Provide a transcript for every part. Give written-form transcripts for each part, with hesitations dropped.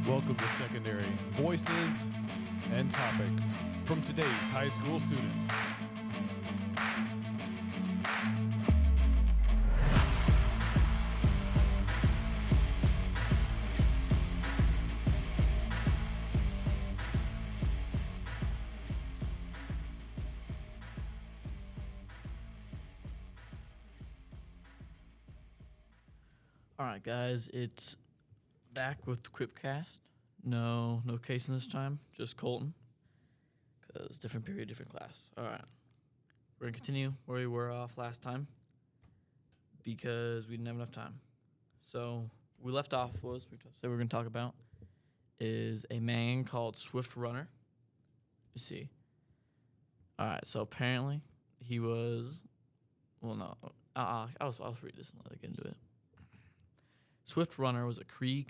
Welcome to Secondary Voices and Topics from today's high school students. All right, guys, it's back with Cryptcast. No Casey this time, just Colton, because different period, different class. All right, we're going to continue where we were off last time because we didn't have enough time. So we left off was, we're going to talk about is a man called Swift Runner. You see. All right, so apparently he was, I'll read this and let it get into it. Swift Runner was a Cree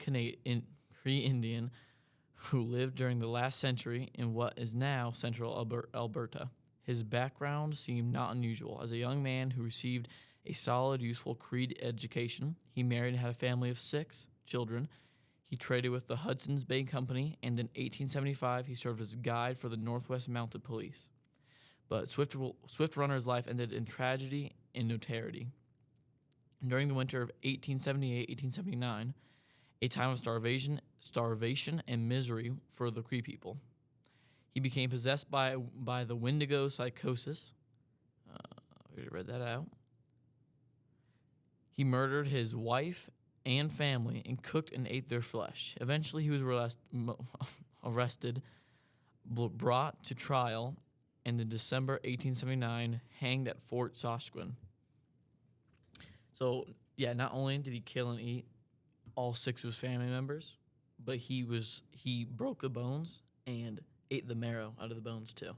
Indian who lived during the last century in what is now central Alberta. His background seemed not unusual. As a young man who received a solid, useful Cree education, he married and had a family of 6 children. He traded with the Hudson's Bay Company, and in 1875 he served as guide for the Northwest Mounted Police. But Swift Runner's life ended in tragedy and notoriety. During the winter of 1878-1879, a time of starvation and misery for the Cree people, he became possessed by the wendigo psychosis. We already read that out. He murdered his wife and family and cooked and ate their flesh. Eventually, he was arrested, brought to trial, and in December 1879, hanged at Fort Saskatchewan. So, yeah, not only did he kill and eat all 6 of his family members, but he broke the bones and ate the marrow out of the bones too,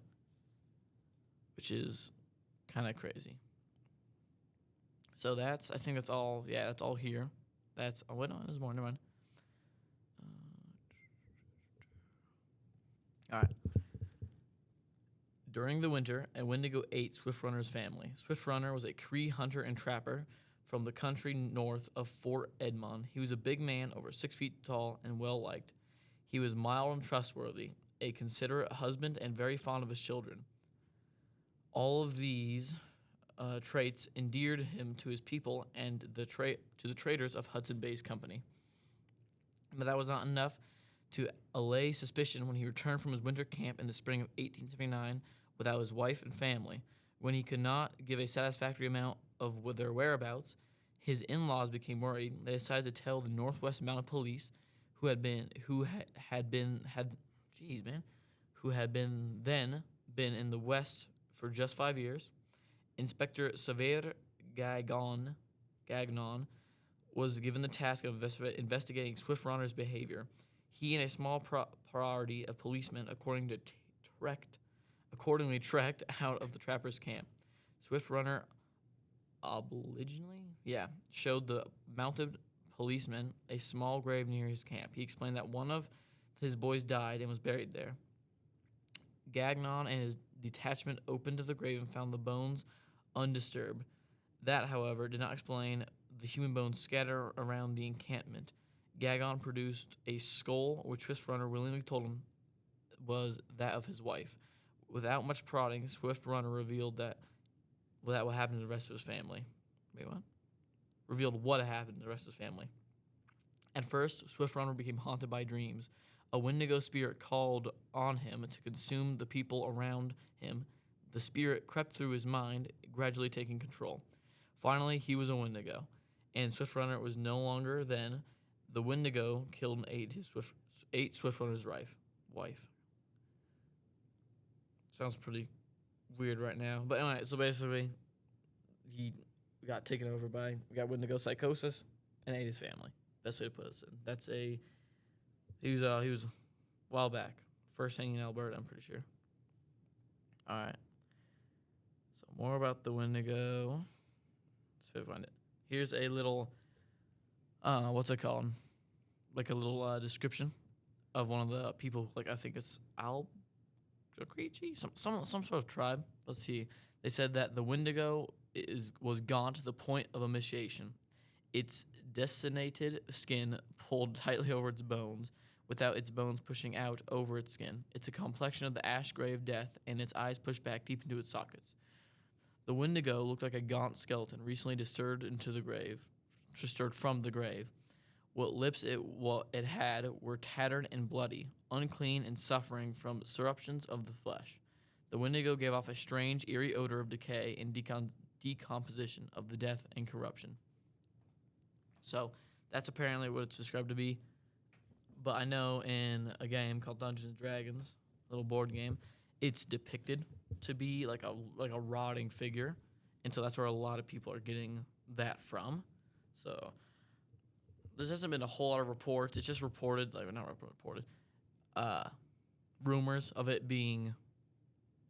which is kind of crazy. So I think that's all. Yeah, that's all here. There's more. Never mind. All right. During the winter, a wendigo ate Swift Runner's family. Swift Runner was a Cree hunter and trapper from the country north of Fort Edmond. He was a big man, over 6 feet tall, and well-liked. He was mild and trustworthy, a considerate husband, and very fond of his children. All of these traits endeared him to his people and to the traders of Hudson Bay's company. But that was not enough to allay suspicion when he returned from his winter camp in the spring of 1879 without his wife and family. When he could not give a satisfactory amount of their whereabouts, his in-laws became worried. They decided to tell the Northwest Mounted Police, who had been in the West for just 5 years. Inspector Xavier Gagnon was given the task of investigating Swift Runner's behavior. He and a small priority of policemen accordingly trekked out of the trapper's camp. Swift Runner showed the mounted policeman a small grave near his camp. He explained that one of his boys died and was buried there. Gagnon and his detachment opened the grave and found the bones undisturbed. That, however, did not explain the human bones scattered around the encampment. Gagnon produced a skull, which Swift Runner willingly told him was that of his wife. Without much prodding, Swift Runner revealed what happened to the rest of his family. Wait, what? Revealed what happened to the rest of his family. At first, Swift Runner became haunted by dreams. A wendigo spirit called on him to consume the people around him. The spirit crept through his mind, gradually taking control. Finally, he was a wendigo, and Swift Runner was no longer then. The wendigo killed and ate Swift Runner's wife. Sounds pretty weird right now. But anyway, so basically, he got taken over by wendigo psychosis and ate his family. Best way to put it. He was a while back. First hanging in Alberta, I'm pretty sure. All right. So more about the wendigo. Let's see if I find it. Here's a little, what's it called? Like a little description of one of the people. Like I think it's Albuquerque, some sort of tribe. Let's see. They said that the wendigo was gone to the point of emaciation. Its dessinated skin pulled tightly over its bones, without its bones pushing out over its skin. It's a complexion of the ash gray of death, and its eyes pushed back deep into its sockets. The wendigo looked like a gaunt skeleton recently disturbed from the grave. What lips it had were tattered and bloody, unclean and suffering from eruptions of the flesh. The wendigo gave off a strange, eerie odor of decay and decomposition, of the death and corruption. So that's apparently what it's described to be. But I know in a game called Dungeons and Dragons, a little board game, it's depicted to be like a rotting figure, and so that's where a lot of people are getting that from. So there hasn't been a whole lot of reports. It's just reported, like not reported, rumors of it being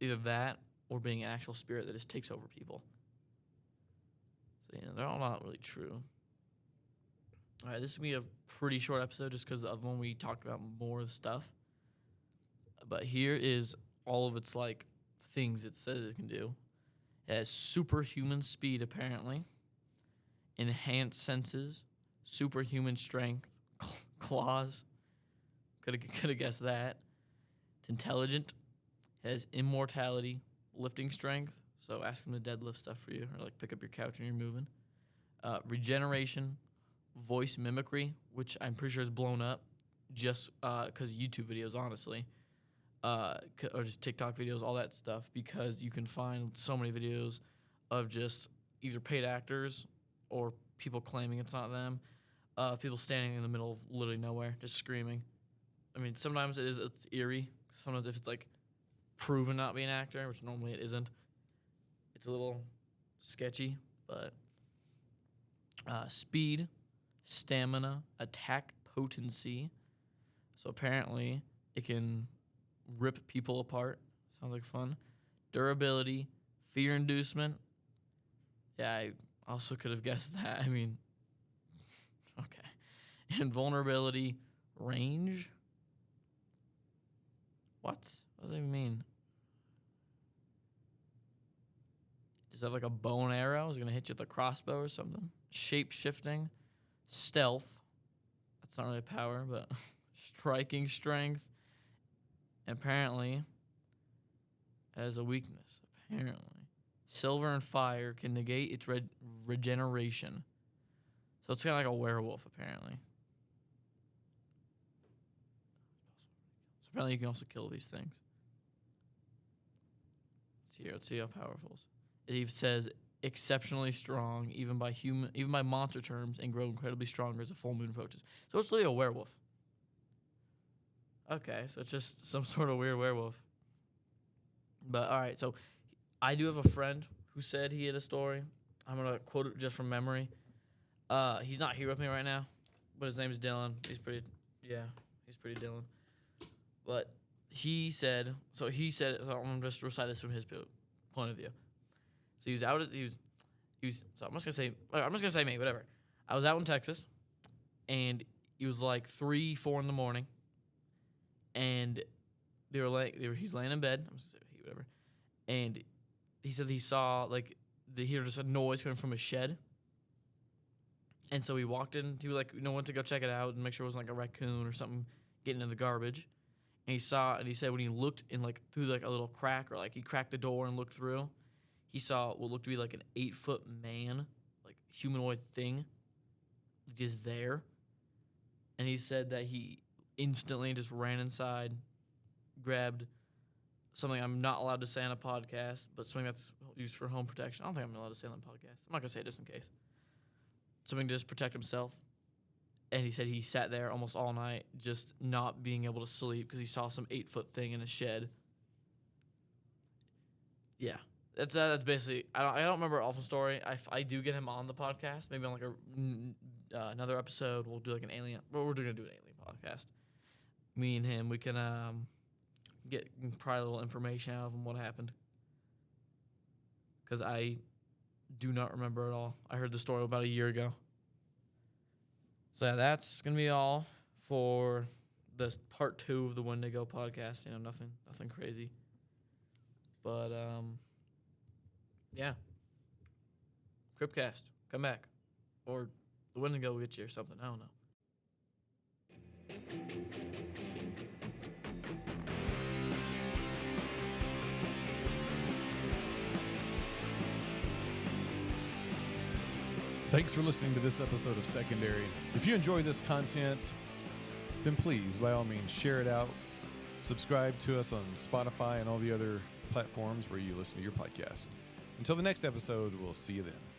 either that or being an actual spirit that just takes over people. So they're all not really true. All right, this is going to be a pretty short episode just because the other one we talked about more stuff. But here is all of its, like, things it says it can do. It has superhuman speed, apparently. Enhanced senses. Superhuman strength. Claws. Could have guessed that. It's intelligent. It has immortality. Lifting strength. So ask him to deadlift stuff for you. Or, like, pick up your couch when you're moving. Regeneration. Voice mimicry, which I'm pretty sure is blown up just because YouTube videos, honestly, or just TikTok videos, all that stuff, because you can find so many videos of just either paid actors or people claiming it's not them, people standing in the middle of literally nowhere, just screaming. I mean, sometimes it's eerie. Sometimes if it's like proven not to be an actor, which normally it isn't, it's a little sketchy, but speed, stamina, attack potency. So apparently it can rip people apart. Sounds like fun. Durability, fear inducement. Yeah, I also could have guessed that. I mean, okay. Invulnerability, range. What? What does that even mean? Does it have like a bow and arrow? Is it going to hit you with a crossbow or something? Shape shifting. Stealth, that's not really a power, but striking strength. Apparently, as a weakness, apparently. Silver and fire can negate its regeneration. So it's kind of like a werewolf, apparently. So apparently you can also kill these things. Let's see how powerful. It even says exceptionally strong, even by monster terms, and grow incredibly stronger as a full moon approaches. So it's really a werewolf. Okay, so it's just some sort of weird werewolf. But all right, so I do have a friend who said he had a story. I'm gonna quote it just from memory. He's not here with me right now, but his name is Dylan. He's pretty Dylan. But he said. So I'm gonna just recite this from his point of view. So he was out. He was. So I'm just gonna say me. Whatever. I was out in Texas, and it was like 3, 4 in the morning, and he's laying in bed. I'm just gonna say whatever, and he said he saw he heard just a noise coming from a shed, and so he walked in. He went to go check it out and make sure it wasn't like a raccoon or something getting in the garbage. And he said when he looked in through a little crack, or he cracked the door and looked through, he saw what looked to be like an 8-foot man, humanoid thing, just there. And he said that he instantly just ran inside, grabbed something I'm not allowed to say on a podcast, but something that's used for home protection. I don't think I'm allowed to say it on the podcast. I'm not going to say it just in case. Something to just protect himself. And he said he sat there almost all night just not being able to sleep because he saw some 8-foot thing in a shed. Yeah. That's basically. I don't remember an awful story. I do get him on the podcast. Maybe on another episode we'll do an alien. Well, we're gonna do an alien podcast. Me and him, we can get probably a little information out of him what happened. Because I do not remember at all. I heard the story about a year ago. So yeah, that's gonna be all for this part 2 of the Wendigo podcast. Nothing crazy. But yeah. Cryptcast, come back. Or the Wendigo will get you or something. I don't know. Thanks for listening to this episode of Secondary. If you enjoy this content, then please, by all means, share it out. Subscribe to us on Spotify and all the other platforms where you listen to your podcast. Until the next episode, we'll see you then.